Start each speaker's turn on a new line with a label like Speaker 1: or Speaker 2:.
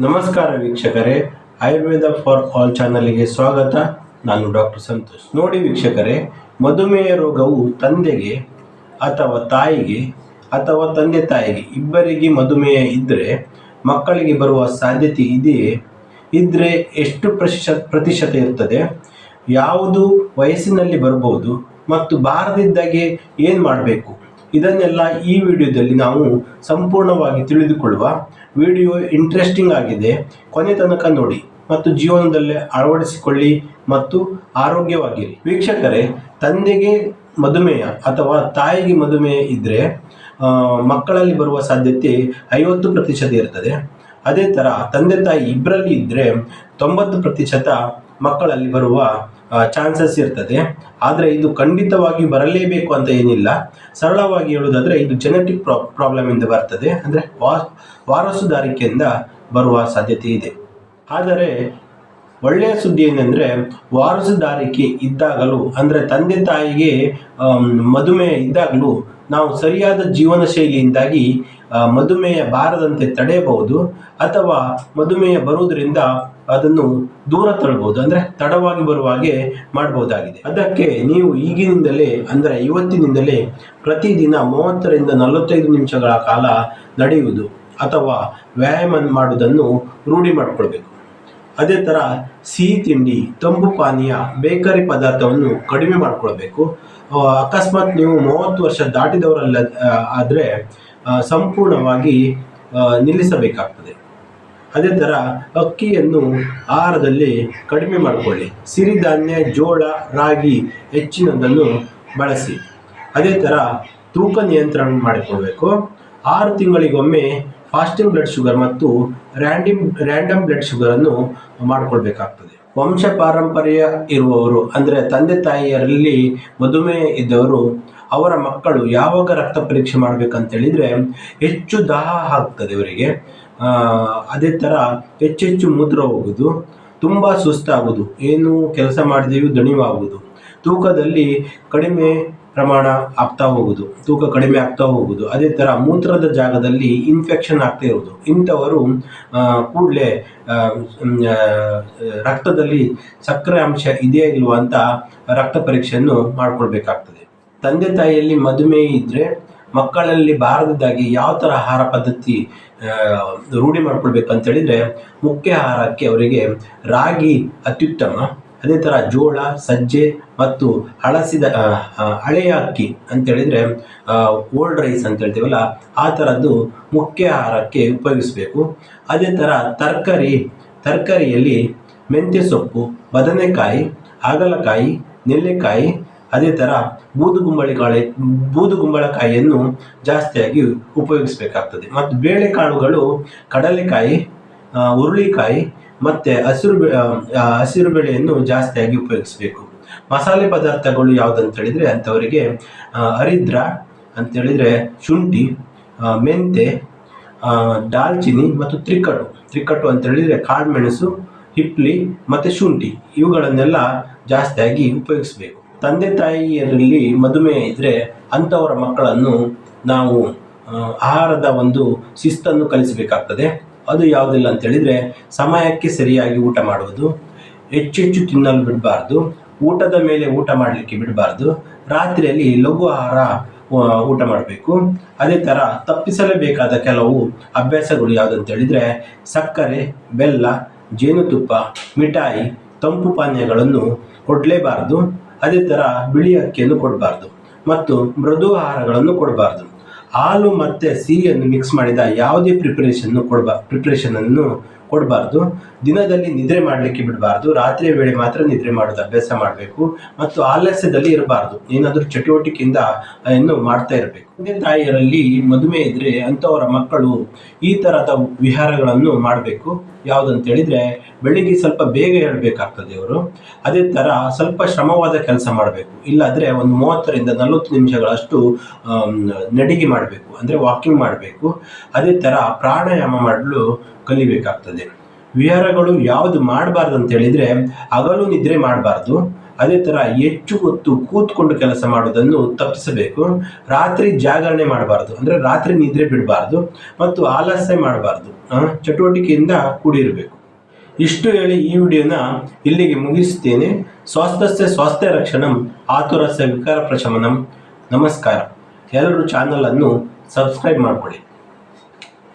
Speaker 1: ನಮಸ್ಕಾರ ವೀಕ್ಷಕರೇ, Ayurveda for all ಚಾನಲ್ಗೆ ಸ್ವಾಗತ. ನಾನು ಡಾಕ್ಟರ್ ಸಂತೋಷ್. ನೋಡಿ ವೀಕ್ಷಕರೇ, ಮಧುಮೇಹ ರೋಗವು ತಂದೆಗೆ ಅಥವಾ ತಾಯಿಗೆ ಅಥವಾ ತಂದೆ ತಾಯಿಗೆ ಇಬ್ಬರಿಗೆ ಮಧುಮೇಹ ಇದ್ದರೆ ಮಕ್ಕಳಿಗೆ ಬರುವ ಸಾಧ್ಯತೆ ಇದೆಯೇ? ಇದ್ದರೆ ಎಷ್ಟು ಪ್ರತಿಶತ ಇರ್ತದೆ? ಯಾವುದು ವಯಸ್ಸಿನಲ್ಲಿ ಬರಬಹುದು ಮತ್ತು ಬಾರದಿದ್ದಾಗೆ ಏನು ಮಾಡಬೇಕು? ಇದನ್ನೆಲ್ಲ ಈ ವಿಡಿಯೋದಲ್ಲಿ ನಾವು ಸಂಪೂರ್ಣವಾಗಿ ತಿಳಿದುಕೊಳ್ಳುವ. ವಿಡಿಯೋ ಇಂಟ್ರೆಸ್ಟಿಂಗ್ ಆಗಿದೆ, ಕೊನೆ ತನಕ ನೋಡಿ ಮತ್ತು ಜೀವನದಲ್ಲಿ ಅಳವಡಿಸಿಕೊಳ್ಳಿ ಮತ್ತು ಆರೋಗ್ಯವಾಗಿರಿ. ವೀಕ್ಷಕರೇ, ತಂದೆಗೆ ಮಧುಮೇಹ ಅಥವಾ ತಾಯಿಗೆ ಮಧುಮೇಹ ಇದ್ದರೆ ಮಕ್ಕಳಲ್ಲಿ ಬರುವ ಸಾಧ್ಯತೆ 50% ಇರ್ತದೆ. ಅದೇ ಥರ ತಂದೆ ತಾಯಿ ಇಬ್ಬರಲ್ಲಿ ಇದ್ದರೆ 90% ಮಕ್ಕಳಲ್ಲಿ ಬರುವ ಚಾನ್ಸಸ್ ಇರ್ತದೆ. ಆದರೆ ಇದು ಖಂಡಿತವಾಗಿ ಬರಲೇಬೇಕು ಅಂತ ಏನಿಲ್ಲ. ಸರಳವಾಗಿ ಹೇಳುವುದಾದರೆ ಇದು ಜೆನೆಟಿಕ್ ಪ್ರಾಬ್ಲಮ್ ಇಂದ ಬರ್ತದೆ, ಅಂದರೆ ವಾರಸುದಾರಿಕೆಯಿಂದ ಬರುವ ಸಾಧ್ಯತೆ ಇದೆ. ಆದರೆ ಒಳ್ಳೆಯ ಸುದ್ದಿ ಏನೆಂದರೆ, ವಾರಸುದಾರಿಕೆ ಇದ್ದಾಗಲೂ ಅಂದರೆ ತಂದೆ ತಾಯಿಗೆ ಮಧುಮೇಹ ಇದ್ದಾಗಲೂ ನಾವು ಸರಿಯಾದ ಜೀವನ ಶೈಲಿಯಿಂದಾಗಿ ಮಧುಮೇಹ ಬಾರದಂತೆ ತಡೆಯಬಹುದು ಅಥವಾ ಮಧುಮೇಹ ಬರುವುದರಿಂದ ಅದನ್ನು ದೂರ ತಳ್ಳಬಹುದು, ಅಂದರೆ ತಡವಾಗಿ ಬರುವ ಹಾಗೆ ಮಾಡಬಹುದಾಗಿದೆ. ಅದಕ್ಕೆ ನೀವು ಈಗಿನಿಂದಲೇ ಅಂದರೆ ಇವತ್ತಿನಿಂದಲೇ ಪ್ರತಿದಿನ 30ರಿಂದ 45 ನಿಮಿಷಗಳ ಕಾಲ ನಡೆಯುವುದು ಅಥವಾ ವ್ಯಾಯಾಮ ಮಾಡುವುದನ್ನು ರೂಢಿ ಮಾಡಿಕೊಳ್ಬೇಕು. ಅದೇ ಥರ ಸಿಹಿ ತಿಂಡಿ, ತಂಪು ಪಾನೀಯ, ಬೇಕರಿ ಪದಾರ್ಥವನ್ನು ಕಡಿಮೆ ಮಾಡಿಕೊಳ್ಬೇಕು. ಅಕಸ್ಮಾತ್ ನೀವು 30 ವರ್ಷ ದಾಟಿದವರಲ್ಲ ಆದರೆ ಸಂಪೂರ್ಣವಾಗಿ ನಿಲ್ಲಿಸಬೇಕಾಗ್ತದೆ. ಅದೇ ಥರ ಅಕ್ಕಿಯನ್ನು ಆಹಾರದಲ್ಲಿ ಕಡಿಮೆ ಮಾಡಿಕೊಳ್ಳಿ. ಸಿರಿಧಾನ್ಯ, ಜೋಳ, ರಾಗಿ ಹೆಚ್ಚಿನದನ್ನು ಬಳಸಿ. ಅದೇ ಥರ ತೂಕ ನಿಯಂತ್ರಣ ಮಾಡಿಕೊಳ್ಬೇಕು. 6 ತಿಂಗಳಿಗೊಮ್ಮೆ ಫಾಸ್ಟಿಂಗ್ ಬ್ಲಡ್ ಶುಗರ್ ಮತ್ತು ರ್ಯಾಂಡಮ್ ಬ್ಲಡ್ ಶುಗರನ್ನು ಮಾಡಿಕೊಳ್ಬೇಕಾಗ್ತದೆ. ವಂಶ ಪಾರಂಪರ್ಯ ಇರುವವರು ಅಂದರೆ ತಂದೆ ತಾಯಿಯರಲ್ಲಿ ಮಧುಮೇಹ ಇದ್ದವರು ಅವರ ಮಕ್ಕಳು ಯಾವಾಗ ರಕ್ತ ಪರೀಕ್ಷೆ ಮಾಡಬೇಕಂತೇಳಿದರೆ ಹೆಚ್ಚು ದಾಹ ಆಗ್ತದೆ ಅವರಿಗೆ. ಅದೇ ಥರ ಹೆಚ್ಚೆಚ್ಚು ಮೂತ್ರ ಹೋಗುವುದು, ತುಂಬ ಸುಸ್ತಾಗುವುದು, ಏನು ಕೆಲಸ ಮಾಡಿದೆಯೂ ದಣಿವಾಗುವುದು, ತೂಕದಲ್ಲಿ ಕಡಿಮೆ ಪ್ರಮಾಣ ತೂಕ ಕಡಿಮೆ ಆಗ್ತಾ ಹೋಗುವುದು. ಅದೇ ಥರ ಮೂತ್ರದ ಜಾಗದಲ್ಲಿ ಇನ್ಫೆಕ್ಷನ್ ಆಗ್ತಾ ಇರುವುದು. ಇಂಥವರು ಕೂಡಲೇ ರಕ್ತದಲ್ಲಿ ಸಕ್ಕರೆ ಅಂಶ ಇದೆಯಾ ಇಲ್ವಾ ಅಂತ ರಕ್ತ ಪರೀಕ್ಷೆಯನ್ನು ಮಾಡಿಕೊಳ್ಬೇಕಾಗ್ತದೆ. ತಂದೆ ತಾಯಿಯಲ್ಲಿ ಮಧುಮೇಹ ಇದ್ದರೆ ಮಕ್ಕಳಲ್ಲಿ ಬಾರದಿದ್ದಾಗಿ ಯಾವ ಥರ ಆಹಾರ ಪದ್ಧತಿ ರೂಢಿ ಮಾಡ್ಕೊಳ್ಬೇಕಂತೇಳಿದರೆ, ಮುಖ್ಯ ಆಹಾರಕ್ಕೆ ಅವರಿಗೆ ರಾಗಿ ಅತ್ಯುತ್ತಮ. ಅದೇ ಥರ ಜೋಳ, ಸಜ್ಜೆ ಮತ್ತು ಹಳೆಯ ಅಕ್ಕಿ ಅಂತೇಳಿದರೆ ಓಲ್ಡ್ ರೈಸ್ ಅಂತ ಹೇಳ್ತೀವಲ್ಲ, ಆ ಥರದ್ದು ಮುಖ್ಯ ಆಹಾರಕ್ಕೆ ಉಪಯೋಗಿಸಬೇಕು. ಅದೇ ಥರ ತರಕಾರಿಯಲ್ಲಿ ಮೆಂತ್ಯ ಸೊಪ್ಪು, ಬದನೆಕಾಯಿ, ಹಾಗಲಕಾಯಿ, ನೆಲ್ಲಿಕಾಯಿ, ಅದೇ ಥರ ಬೂದುಗುಂಬಳಕಾಯಿಯನ್ನು ಜಾಸ್ತಿಯಾಗಿ ಉಪಯೋಗಿಸಬೇಕಾಗ್ತದೆ. ಮತ್ತು ಬೇಳೆಕಾಳುಗಳು ಕಡಲೆಕಾಯಿ, ಹುರುಳಿಕಾಯಿ ಮತ್ತು ಹಸಿರು ಬೇಳೆಯನ್ನು ಜಾಸ್ತಿಯಾಗಿ ಉಪಯೋಗಿಸಬೇಕು. ಮಸಾಲೆ ಪದಾರ್ಥಗಳು ಯಾವುದಂತೇಳಿದರೆ ಅಂಥವರಿಗೆ ಹರಿದ್ರ ಅಂತೇಳಿದರೆ ಶುಂಠಿ, ಮೆಂತೆ, ದಾಲ್ಚಿನ್ನಿ ಮತ್ತು ತ್ರಿಕಟು ಅಂತೇಳಿದರೆ ಕಾಳುಮೆಣಸು, ಹಿಪ್ಲಿ ಮತ್ತು ಶುಂಠಿ, ಇವುಗಳನ್ನೆಲ್ಲ ಜಾಸ್ತಿಯಾಗಿ ಉಪಯೋಗಿಸಬೇಕು. ತಂದೆ ತಾಯಿಯರಲ್ಲಿ ಮಧುಮೇಹ ಇದ್ದರೆ ಅಂಥವರ ಮಕ್ಕಳನ್ನು ನಾವು ಆಹಾರದ ಒಂದು ಶಿಸ್ತನ್ನು ಕಲಿಸಬೇಕಾಗ್ತದೆ. ಅದು ಯಾವುದಿಲ್ಲ ಅಂತೇಳಿದರೆ ಸಮಯಕ್ಕೆ ಸರಿಯಾಗಿ ಊಟ ಮಾಡುವುದು, ಹೆಚ್ಚೆಚ್ಚು ತಿನ್ನಲು ಬಿಡಬಾರ್ದು, ಊಟದ ಮೇಲೆ ಊಟ ಮಾಡಲಿಕ್ಕೆ ಬಿಡಬಾರ್ದು, ರಾತ್ರಿಯಲ್ಲಿ ಲಘು ಆಹಾರ ಊಟ ಮಾಡಬೇಕು. ಅದೇ ಥರ ತಪ್ಪಿಸಲೇಬೇಕಾದ ಕೆಲವು ಅಭ್ಯಾಸಗಳು ಯಾವುದಂತೇಳಿದರೆ ಸಕ್ಕರೆ, ಬೆಲ್ಲ, ಜೇನುತುಪ್ಪ, ಮಿಠಾಯಿ, ತಂಪು ಪಾನೀಯಗಳನ್ನು ಕೊಡಲೇಬಾರ್ದು. ಅದೇ ಥರ ಬಿಳಿ ಅಕ್ಕಿಯನ್ನು ಕೊಡಬಾರ್ದು ಮತ್ತು ಮೃದು ಆಹಾರಗಳನ್ನು ಕೊಡಬಾರ್ದು. ಹಾಲು ಮತ್ತು ಸಿಹಿಯನ್ನು ಮಿಕ್ಸ್ ಮಾಡಿದ ಯಾವುದೇ ಪ್ರಿಪ್ರೇಷನನ್ನು ಕೊಡಬಾರ್ದು. ದಿನದಲ್ಲಿ ನಿದ್ರೆ ಮಾಡಲಿಕ್ಕೆ ಬಿಡಬಾರ್ದು. ರಾತ್ರಿಯ ವೇಳೆ ಮಾತ್ರ ನಿದ್ರೆ ಮಾಡೋದು ಅಭ್ಯಾಸ ಮಾಡಬೇಕು ಮತ್ತು ಆಲಸ್ಯದಲ್ಲಿ ಇರಬಾರ್ದು. ಏನಾದರೂ ಚಟುವಟಿಕೆಯಿಂದ ಇನ್ನು ಮಾಡ್ತಾ ಇರಬೇಕು. ತಂದೆ ತಾಯಿಯರಲ್ಲಿ ಮಧುಮೇಹ ಇದ್ದರೆ ಅಂಥವರ ಮಕ್ಕಳು ಈ ಥರದ ವಿಹಾರಗಳನ್ನು ಮಾಡಬೇಕು. ಯಾವುದಂತೇಳಿದರೆ ಬೆಳಿಗ್ಗೆ ಸ್ವಲ್ಪ ಬೇಗ ಹೇಳಬೇಕಾಗ್ತದೆ ಅವರು. ಅದೇ ಥರ ಸ್ವಲ್ಪ ಶ್ರಮವಾದ ಕೆಲಸ ಮಾಡಬೇಕು. ಇಲ್ಲಾದರೆ ಒಂದು 30ರಿಂದ 40 ನಿಮಿಷಗಳಷ್ಟು ನಡಿಗೆ ಮಾಡಬೇಕು, ಅಂದರೆ ವಾಕಿಂಗ್ ಮಾಡಬೇಕು. ಅದೇ ಥರ ಪ್ರಾಣಾಯಾಮ ಮಾಡಲು ಕಲಿಬೇಕಾಗ್ತದೆ. ವಿಹಾರಗಳು ಯಾವುದು ಮಾಡಬಾರ್ದು ಅಂತೇಳಿದರೆ ಹಗಲು ನಿದ್ರೆ ಮಾಡಬಾರ್ದು. ಅದೇ ಥರ ಹೆಚ್ಚು ಹೊತ್ತು ಕೂತ್ಕೊಂಡು ಕೆಲಸ ಮಾಡೋದನ್ನು ತಪ್ಪಿಸಬೇಕು. ರಾತ್ರಿ ಜಾಗರಣೆ ಮಾಡಬಾರ್ದು, ಅಂದರೆ ರಾತ್ರಿ ನಿದ್ರೆ ಬಿಡಬಾರ್ದು ಮತ್ತು ಆಲಸ್ಯ ಮಾಡಬಾರ್ದು, ಚಟುವಟಿಕೆಯಿಂದ ಕೂಡಿರಬೇಕು. ಇಷ್ಟು ಹೇಳಿ ಈ ವಿಡಿಯೋನ ಇಲ್ಲಿಗೆ ಮುಗಿಸುತ್ತೇನೆ. ಸ್ವಾಸ್ಥ್ಯಸ್ಯ ಸ್ವಾಸ್ಥ್ಯ ರಕ್ಷಣಂ ಆತುರಸ್ಯ ವಿಕಾರ ಪ್ರಶಮನಂ. ನಮಸ್ಕಾರ. ಎಲ್ಲರೂ ಚಾನಲನ್ನು ಸಬ್ಸ್ಕ್ರೈಬ್ ಮಾಡಿಕೊಳ್ಳಿ.